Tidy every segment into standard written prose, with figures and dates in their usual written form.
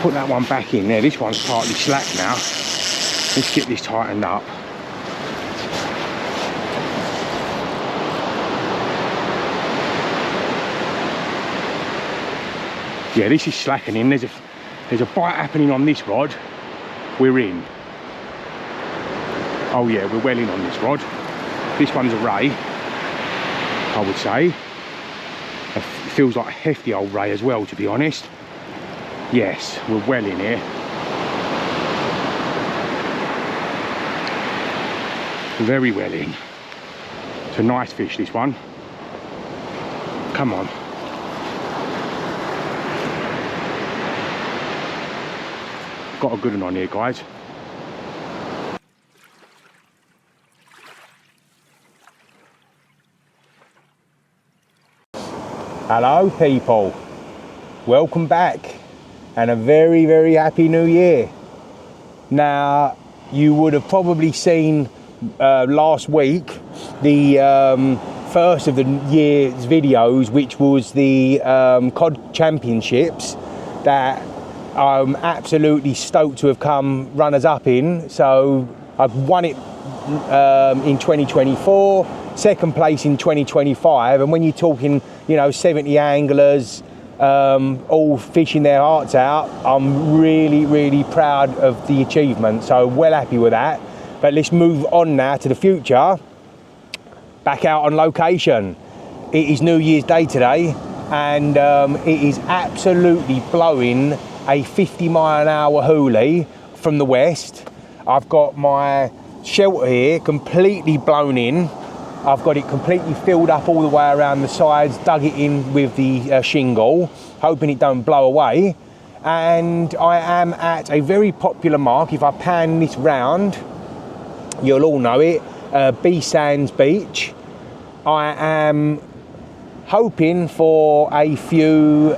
put that one back in there. This one's partly slack now. Let's get this tightened up. Yeah, this is slackening. There's a bite happening on this rod. We're in. Oh yeah, we're well in on this rod. This one's a ray, I would say. It feels like a hefty old ray as well, to be honest. Yes, we're well in here. Very well in. It's a nice fish, this one. Come on. Got a good one on here, guys. Hello people, welcome back and a very, very happy new year. Now, you would have probably seen last week the first of the year's videos, which was the COD Championships that I'm absolutely stoked to have come runners up in. So I've won it in 2024, second place in 2025, and when you're talking, you know, 70 anglers all fishing their hearts out, I'm really, really proud of the achievement. So well happy with that. But let's move on now to the future. Back out on location. It is New Year's Day today, and it is absolutely blowing a 50-mile-an-hour hoolie from the west. I've got my shelter here completely blown in. I've got it completely filled up all the way around the sides, dug it in with the shingle, hoping it don't blow away. And I am at a very popular mark. If I pan this round, you'll all know it, Beesands Beach. I am hoping for a few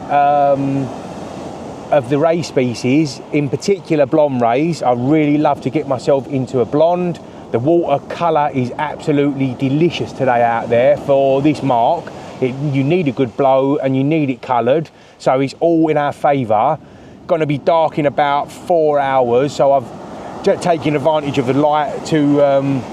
of the ray species, in particular blonde rays. I really love to get myself into a blonde. The water colour is absolutely delicious today out there for this mark. You need a good blow and you need it coloured, so it's all in our favour. Going to be dark in about 4 hours, so I've just taken advantage of the light to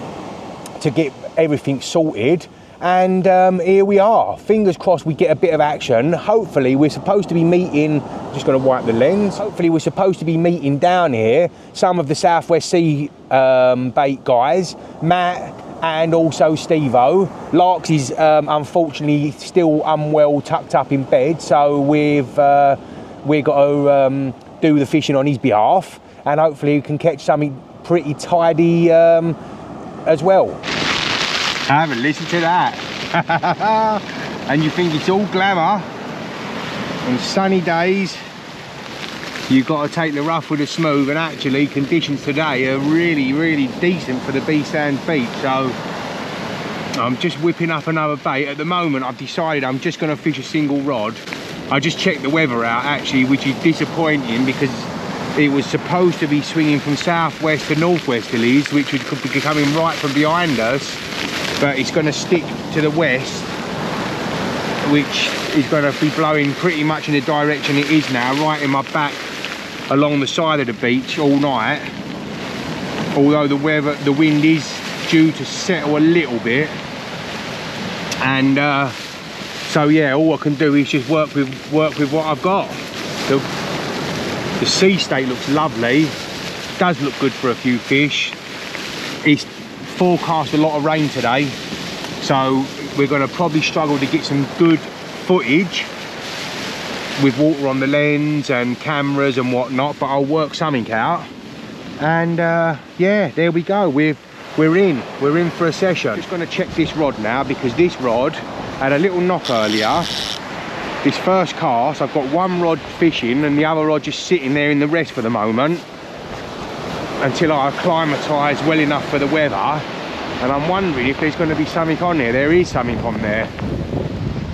get everything sorted. And here we are. Fingers crossed we get a bit of action. Hopefully we're supposed to be meeting, just going to wipe the lens. Hopefully we're supposed to be meeting down here some of the Southwest Sea bait guys, Matt and also Steve-O. Larks is unfortunately still unwell, tucked up in bed, so we've got to do the fishing on his behalf, and hopefully we can catch something pretty tidy as well. I haven't listened to that. And you think it's all glamour. On sunny days, you've got to take the rough with the smooth, and actually conditions today are really, really decent for the Beesands Beach. So I'm just whipping up another bait. At the moment, I've decided I'm just going to fish a single rod. I just checked the weather out, actually, which is disappointing because it was supposed to be swinging from southwest to northwesterlies, which could be coming right from behind us. But it's going to stick to the west, which is going to be blowing pretty much in the direction it is now, right in my back along the side of the beach all night. Although the wind is due to settle a little bit, and so yeah, all I can do is just work with what I've got. The sea state looks lovely, does look good for a few fish. It's forecast a lot of rain today, so we're going to probably struggle to get some good footage with water on the lens and cameras and whatnot, but I'll work something out. And yeah, there we go, we're in for a session. Just going to check this rod now, because this rod had a little knock earlier. This first cast, I've got one rod fishing and the other rod just sitting there in the rest for the moment, until I acclimatise well enough for the weather. And I'm wondering if there's going to be something on there. There is something on there.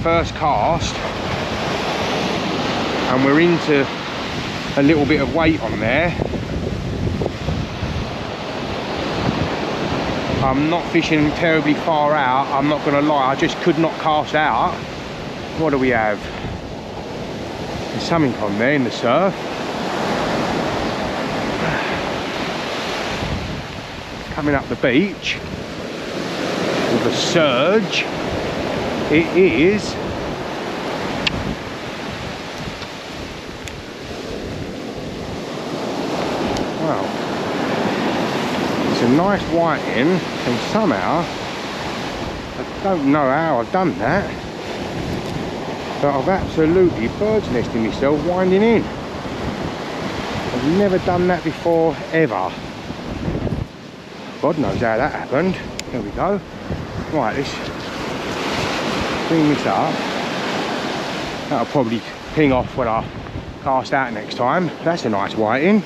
First cast, and we're into a little bit of weight on there. I'm not fishing terribly far out, I'm not going to lie. I just could not cast out. What do we have? There's something on there in the surf. coming up the beach with a surge. It is wow, it's a nice whiting, and somehow I don't know how I've done that, but I've absolutely bird's nested myself winding in. I've never done that before, ever. God knows how that happened. There we go. Right, let's bring this up. That'll probably ping off when I cast out next time. That's a nice whiting.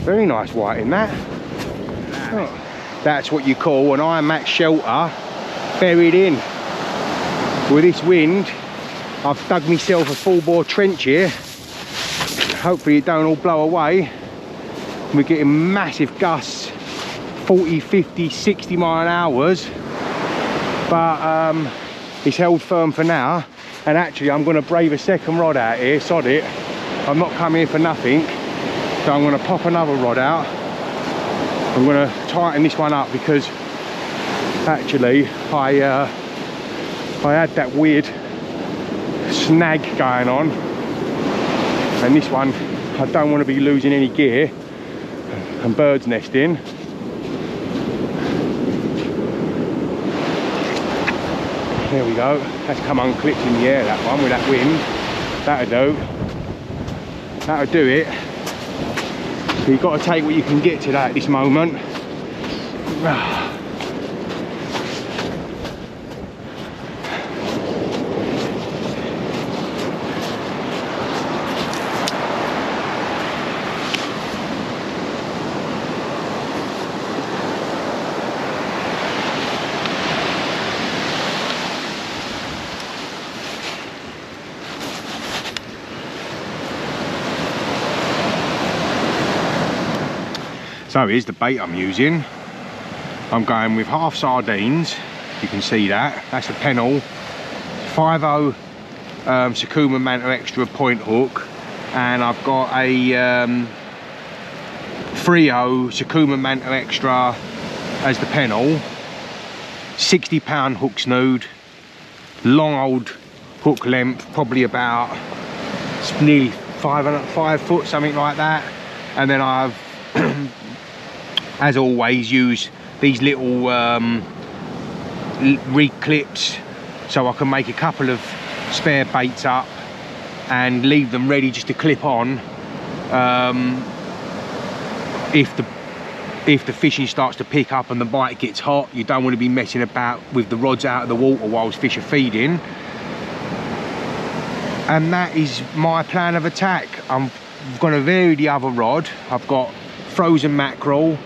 Very nice whiting, that. Oh, that's what you call an IMAX shelter buried in. With this wind, I've dug myself a full bore trench here. Hopefully it don't all blow away. We're getting massive gusts, 40, 50, 60 mile an hours, but it's held firm for now. And actually I'm going to brave a second rod out here, sod it. I'm not coming here for nothing, so I'm going to pop another rod out. I'm going to tighten this one up because actually I had that weird snag going on, and this one I don't want to be losing any gear and bird's nesting. There we go, that's come unclipped in the air, that one, with that wind. That'll do it. So you've got to take what you can get today at this moment. So here's the bait I'm using. I'm going with half sardines, you can see that. That's a Pennell 5.0 Sakuma Manta Extra point hook, and I've got a 3.0 Sakuma Manta Extra as the Pennell. 60 pound hook snood, long old hook length, probably about nearly 5 foot, something like that. And then I've as always use these little rig clips so I can make a couple of spare baits up and leave them ready just to clip on if the fishing starts to pick up and the bite gets hot. You don't want to be messing about with the rods out of the water whilst fish are feeding. And that is my plan of attack. I'm going to vary the other rod. I've got frozen mackerel,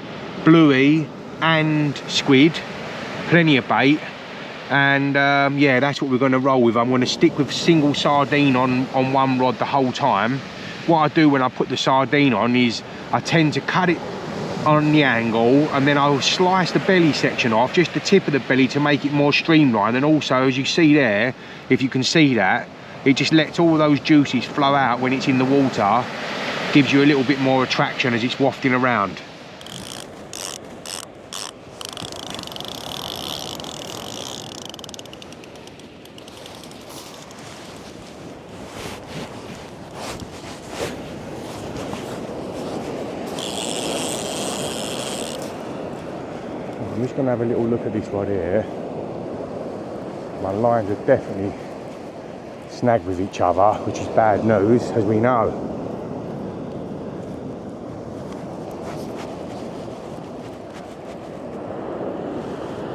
bluey and squid, plenty of bait, and yeah, that's what we're going to roll with. I'm going to stick with single sardine on one rod the whole time. What I do when I put the sardine on is I tend to cut it on the angle, and then I'll slice the belly section off, just the tip of the belly, to make it more streamlined. And also, as you see there, if you can see that, it just lets all those juices flow out when it's in the water, gives you a little bit more attraction as it's wafting around. I'm just going to have a little look at this rod here. My lines are definitely snagged with each other, which is bad news, as we know.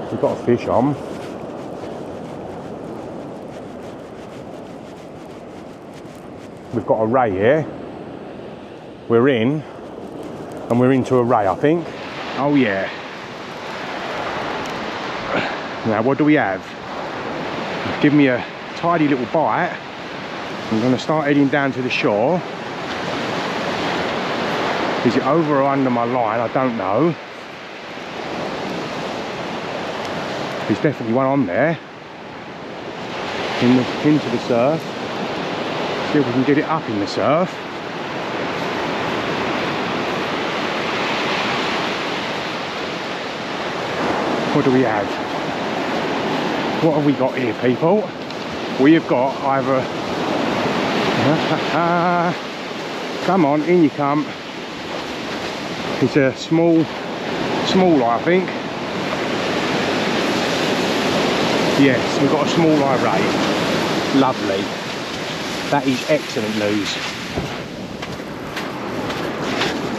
We've got a fish on. We've got a ray here. We're in, and we're into a ray, I think. Oh yeah. Now what do we have? Give me a tidy little bite. I'm going to start heading down to the shore. Is it over or under my line? I don't know. There's definitely one on there. Into the surf. See if we can get it up in the surf. What do we have? What have we got here, people? We have got either... come on, in you come. It's a small, I think. Yes, we've got a small ray. Lovely. That is excellent news.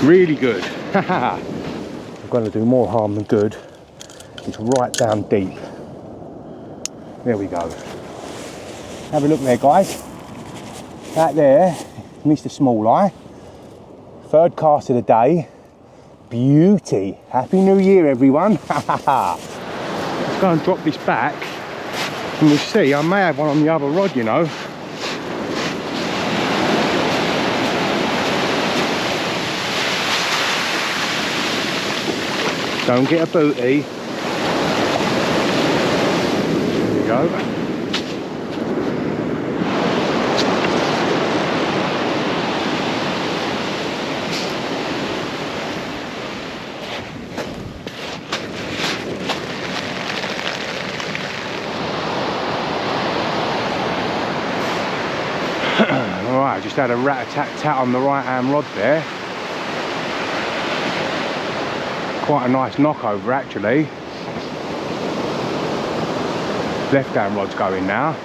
Really good. I'm going to do more harm than good. It's right down deep. There we go. Have a look there, guys. That there, Mr. Small Eye. Third cast of the day. Beauty. Happy New Year, everyone. Let's go and drop this back. And we'll see. I may have one on the other rod, you know. Don't get a booty. There we go. Alright, just had a rat-a-tat-tat on the right-hand rod there. Quite a nice knockover actually. Left hand rod's going now.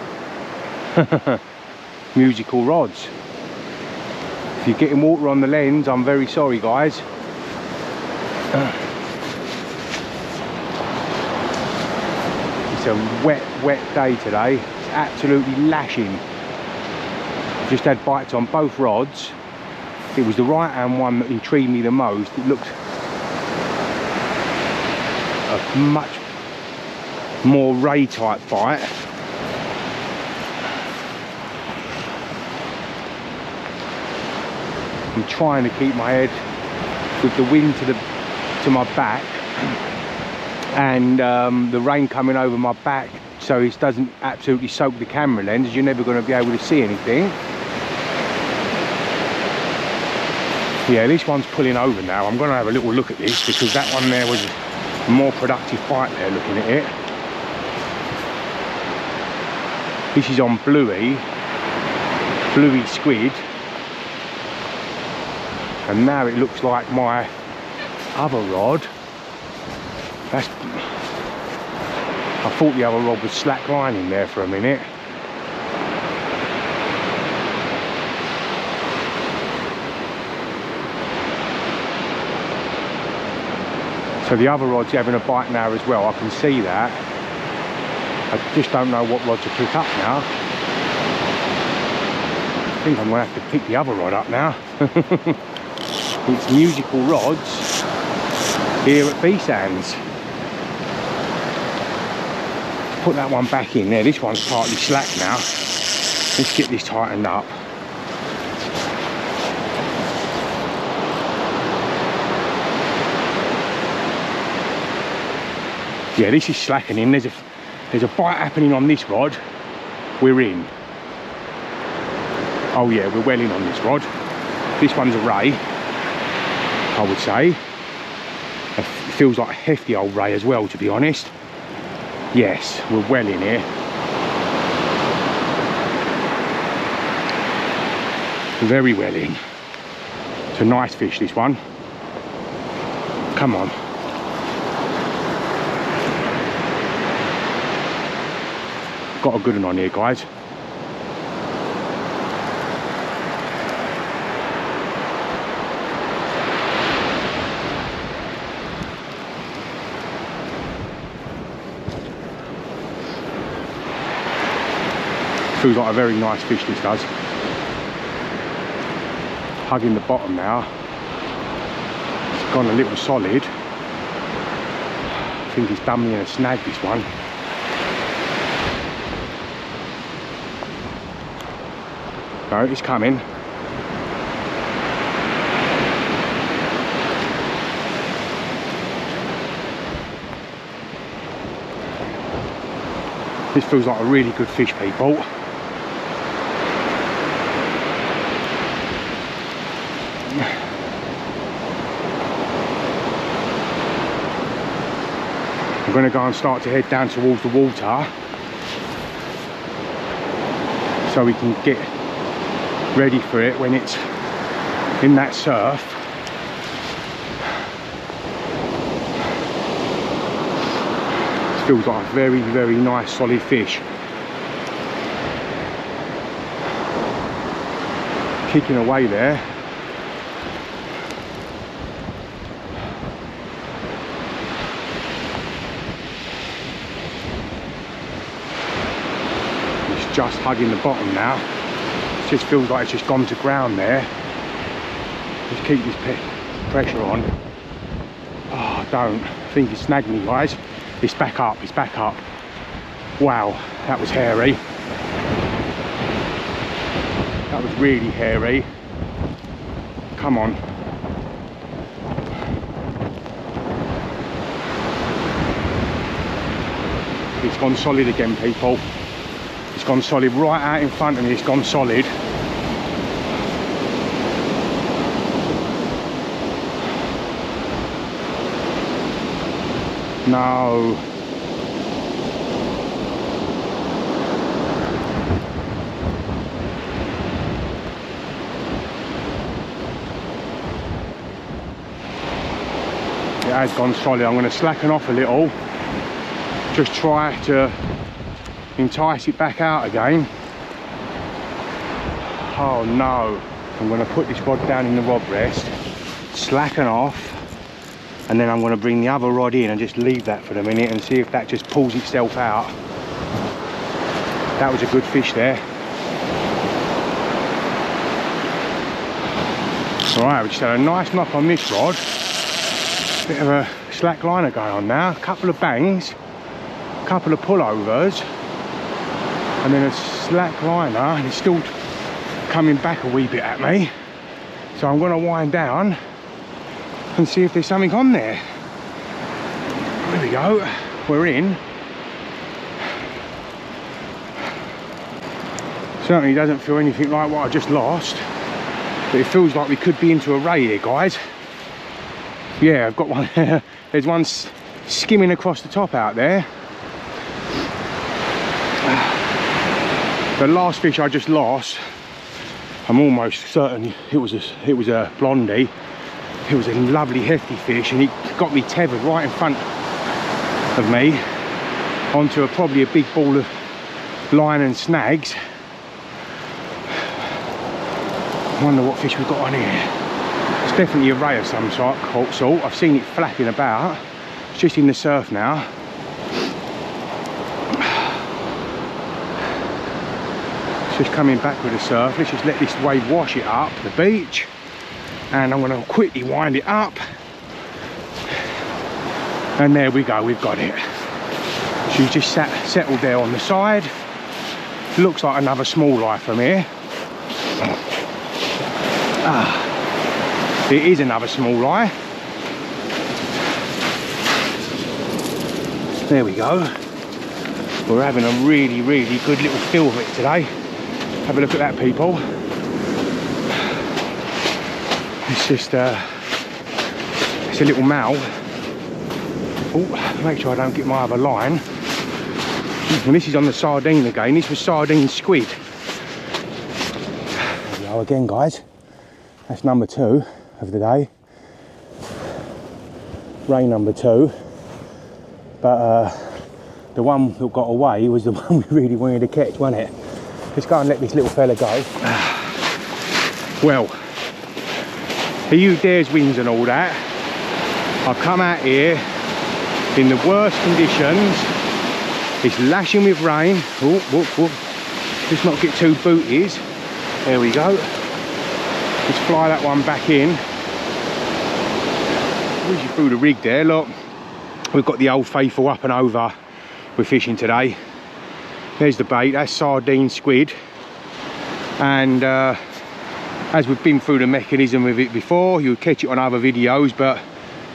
Musical rods. If you're getting water on the lens, I'm very sorry, guys. It's a wet day today. It's absolutely lashing. I've just had bites on both rods. It was the right hand one that intrigued me the most. It looked a much more ray type bite. I'm trying to keep my head with the wind to my back and the rain coming over my back, so it doesn't absolutely soak the camera lens. You're never going to be able to see anything. Yeah, this one's pulling over now. I'm going to have a little look at this because that one there was a more productive bite there, looking at it. This is on bluey squid, and now it looks like my other rod. I thought the other rod was slack lining there for a minute. So the other rod's having a bite now as well, I can see that. I just don't know what rod to pick up now. I think I'm going to have to pick the other rod up now. It's musical rods here at Beesands. Put that one back in there. This one's partly slack now. Let's get this tightened up. Yeah, this is slackening. There's a bite happening on this rod. We're in. Oh yeah, we're well in on this rod. This one's a ray, I would say. It feels like a hefty old ray as well, to be honest. Yes, we're well in here. Very well in. It's a nice fish, this one. Come on. Got a good one on here, guys. Feels like a very nice fish, this does. Hugging the bottom now. It's gone a little solid. I think he's done me in a snag, this one. No, it's coming. This feels like a really good fish, people. I'm going to go and start to head down towards the water so we can get ready for it when it's in that surf. This feels like a very, very nice solid fish. Kicking away there. It's just hugging the bottom now. It just feels like it's just gone to ground there. Just keep this pressure on. Oh, don't. I think it snagged me, guys. It's back up, it's back up. Wow, that was hairy. That was really hairy. Come on. It's gone solid again, people. It's gone solid right out in front of me. It's gone solid. No. It has gone solid. I'm going to slacken off a little. Just try to entice it back out again. Oh no. I'm going to put this rod down in the rod rest, slacken off, and then I'm going to bring the other rod in and just leave that for a minute and see if that just pulls itself out. That was a good fish there. Alright, we just had a nice knock on this rod. Bit of a slack liner going on now. A couple of bangs, a couple of pullovers, and then a slack liner, and it's still coming back a wee bit at me. So I'm going to wind down and see if there's something on there. There we go, we're in. Certainly doesn't feel anything like what I just lost, but it feels like we could be into a ray here, guys. Yeah, I've got one. There's one skimming across the top out there. The last fish I just lost, I'm almost certain it was a blondie. It was a lovely hefty fish, and it got me tethered right in front of me onto probably a big ball of line and snags. I wonder what fish we've got on here. It's definitely a ray of some sort. I've seen it flapping about. It's just in the surf now. It's just coming back with the surf. Let's just let this wave wash it up the beach. And I'm going to quickly wind it up, and there we go, we've got it. She's just settled there on the side. Looks like another small life from here. It is another small life. There we go. We're having a really, really good little feel of it today. Have a look at that, people. It's just it's a little mouth. Oh, make sure I don't get my other line. And this is on the sardine again. This was sardine squid. There we go again, guys. That's number 2 of the day. Ray number 2. But the one that got away was the one we really wanted to catch, wasn't it? Let's go and let this little fella go. Well, for you dares wins and all that, I've come out here in the worst conditions. It's lashing with rain. Oh, whoop, whoop. Just not get too booties. There we go. Just fly that one back in. Whiz you through the rig there, look. We've got the old faithful up and over. We're fishing today. There's the bait, that's sardine squid. And as we've been through the mechanism with it before, you'll catch it on other videos, but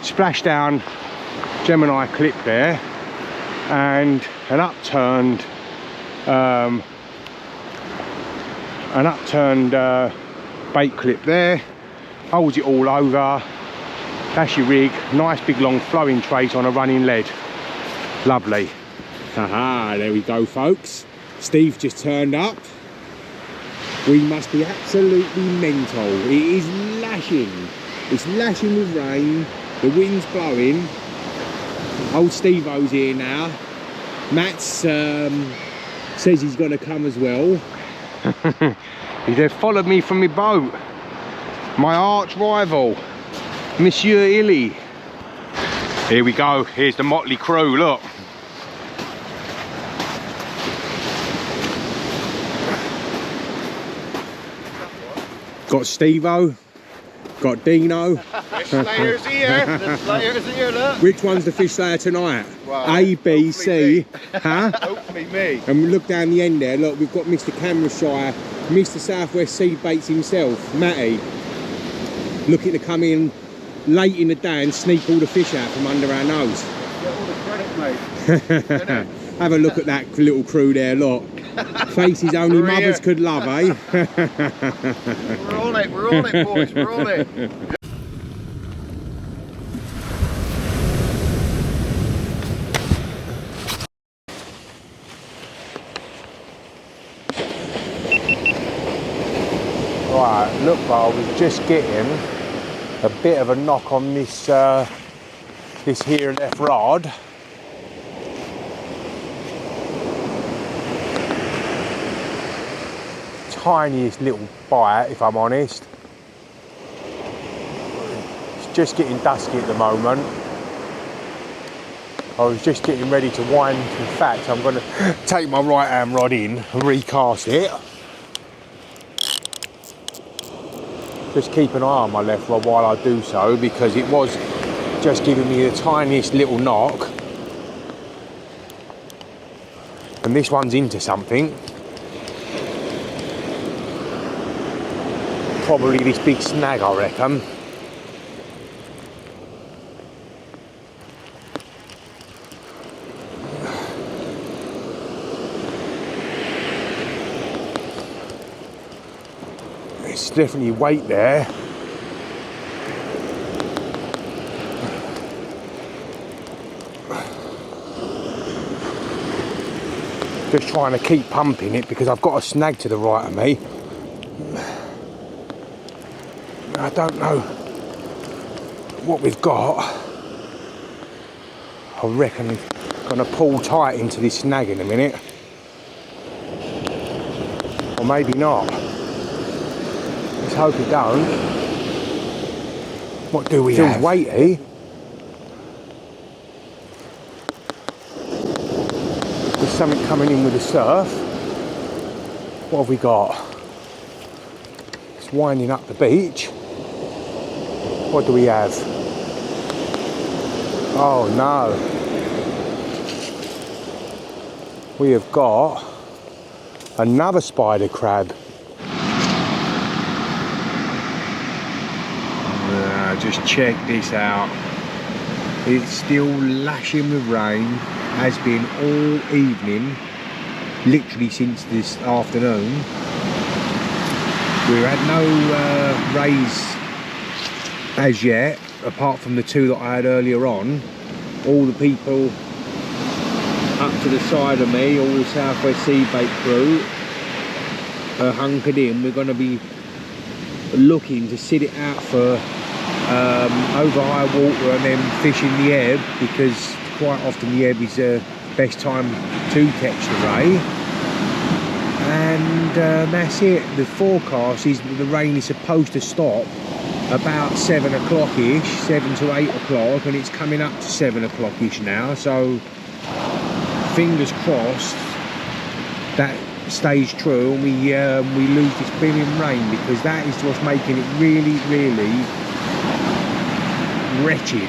splashdown Gemini clip there, and an upturned bait clip there, holds it all over. That's your rig, nice big long flowing trace on a running lead. Lovely. Haha, there we go, folks. Steve just turned up. We must be absolutely mental. It is lashing. It's lashing with rain. The wind's blowing. Old Steve-O's here now. Matt's says he's going to come as well. He followed me from my boat. My arch rival, Monsieur Illy. Here we go. Here's the motley crew, look. Got Steve-O, got Dino. Fish layers here. The layers here, look. Which one's the fish layer tonight? Well, A, B, C. me. Huh? Hopefully me. And look down the end there, look, we've got Mr. Camera Shy, Mr. Southwest Sea Baits himself, Matty, looking to come in late in the day and sneak all the fish out from under our nose. Get all the credit, mate. Have a look at that little crew there, look. Faces only mothers could love, eh? We're on it, boys, we're on it. Right, look, I was just getting a bit of a knock on this this here left rod. Tiniest little bite, if I'm honest. It's just getting dusky at the moment. I was just getting ready to wind. In fact, I'm going to take my right hand rod in and recast it. Just keep an eye on my left rod while I do so, because it was just giving me the tiniest little knock. And this one's into something. Probably this big snag, I reckon. There's definitely weight there. Just trying to keep pumping it because I've got a snag to the right of me. I don't know what we've got. I reckon I'm going to pull tight into this snag in a minute. Or maybe not. Let's hope it don't. What do we have? Feels weighty. There's something coming in with the surf. What have we got? It's winding up the beach. What do we have? Oh no. We have got another spider crab. Just check this out. It's still lashing with rain, has been all evening, literally since this afternoon. We've had no rays as yet, apart from the two that I had earlier on. All the people up to the side of me, all the Southwest Sea Bait crew are hunkered in. We're going to be looking to sit it out for over high water and then fishing the ebb, because quite often the ebb is the best time to catch the ray. And that's it. The forecast is that the rain is supposed to stop about 7 o'clock-ish, 7 to 8 o'clock, and it's coming up to 7 o'clock-ish now, so fingers crossed that stays true and we lose this blooming rain, because that is what's making it really, really wretched.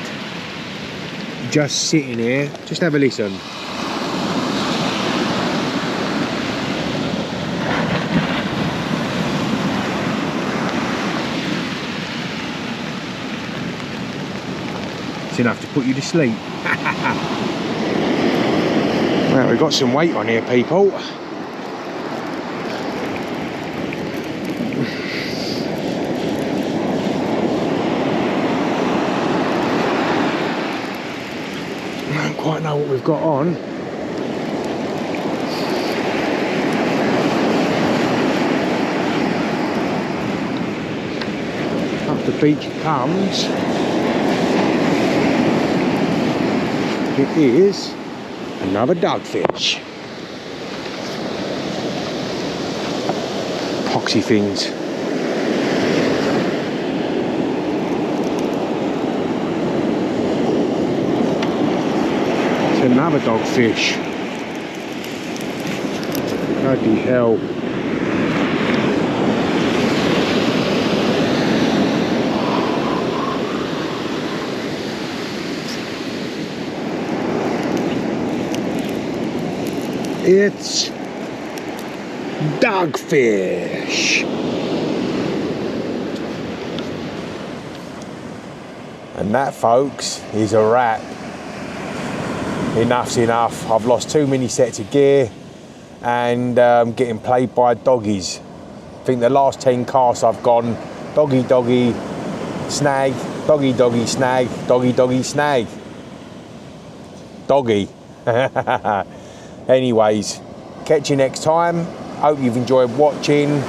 Just sitting here, just have a listen. It's enough to put you to sleep. Well, we've got some weight on here, people. quite know what we've got on. Up the beach it comes. It is another dogfish. Poxy things. It's another dogfish. Bloody hell. It's dogfish. And that, folks, is a wrap. Enough's enough. I've lost too many sets of gear and getting played by doggies. I think the last 10 casts I've gone doggy, doggy, snag, doggy, doggy, snag, doggy, doggy, snag. Doggy. Anyways, catch you next time. Hope you've enjoyed watching,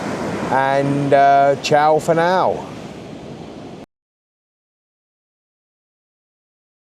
and ciao for now.